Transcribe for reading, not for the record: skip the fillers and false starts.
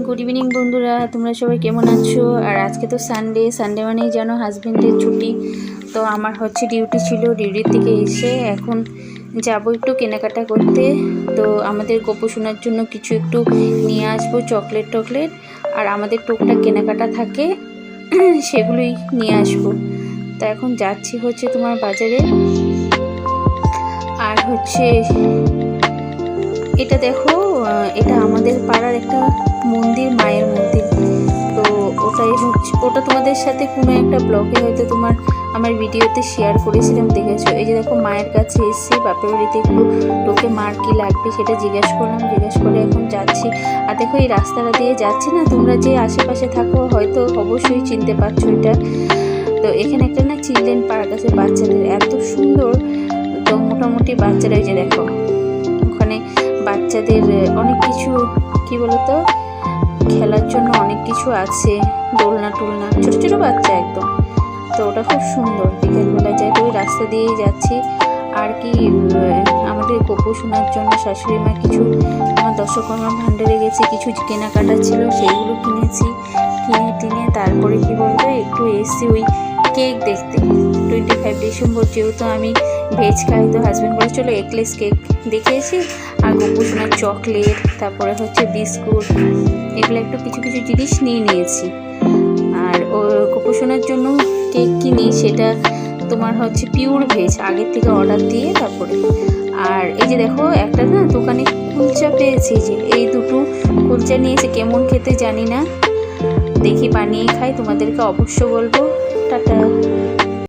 Good evening বন্ধুরা, তোমরা সবাই কেমন আছো? আর আজকে তো সানডে মানেই জানো হাজবেন্ডের ছুটি। তো আমার হচ্ছে ডিউটি ছিল, ডিউটির থেকে এসে এখন যাব একটু কেনাকাটা করতে। তো আমাদের গোপোষণার জন্য কিছু একটু নিয়ে আসবো, চকলেট আর আমাদের টুকটাক কেনাকাটা থাকে সেগুলোই নিয়ে আসবো। তা এখন যাচ্ছি হচ্ছে তোমার বাজারে। আর হচ্ছে এটা দেখো, এটা আমাদের পাড়ার একটা মন্দির, মায়ের মন্দির। তো ওটা তোমাদের সাথে কোনো একটা ব্লগে হয়তো আমার ভিডিওতে শেয়ার করেছিলাম, দেখেছো। এই যে দেখো, মায়ের কাছে এসেছি, বাপের বাড়িতে একটু ঢোকে মার কী লাগবে সেটা জিজ্ঞেস করে এখন যাচ্ছি। আর দেখো এই রাস্তাটা দিয়ে যাচ্ছি না, তোমরা যে আশেপাশে থাকো হয়তো অবশ্যই চিনতে পারছো এটা। তো এখানে একটা না চিলড্রেন পার্ক আছে বাচ্চাদের, এত সুন্দর। তো মোটামুটি বাচ্চারা, এই যে দেখো ওখানে বাচ্চাদের অনেক কিছু, কি বলতো, খেলার জন্য অনেক কিছু আছে, দোলনা টোলনা, ছোটো ছোটো বাচ্চা একদম। তো ওটা খুব সুন্দর, বিকেলবেলা যাই। তো ওই রাস্তা দিয়েই যাচ্ছি। আর কি, আমাদের গোপোষণার জন্য শাশুড়ি মা কিছু, আমার দশকর্মা ভাণ্ডারে গেছি, কিছু কেনাকাটা ছিল সেইগুলো কিনেছি। কিনে তারপরে কি বলবো, একটু এসছি ওই কেক দেখতে। 25 ডিসেম্বর, যেহেতু আমি ভেজ খাই, তো হাজব্যান্ড বলে চলো এগলেস কেক দেখে এসি। আর গোপোষণার চকলেট, তারপরে হচ্ছে বিস্কুট, এগুলো একটু কিছু জিনিস নিয়েছি। আর ও গোপোষণার জন্য কেক কিনি, সেটা তোমার হচ্ছে পিওর ভেজ, আগের থেকে অর্ডার দিয়ে তারপরে। আর এই যে দেখো একটা না দোকানে কুলচা পেয়েছি, যে এই দুটো কুলচা নিয়েছে, কেমন খেতে জানি না, দেখি বানিয়ে খাই, তোমাদেরকে অবশ্য বলবো। টাটা।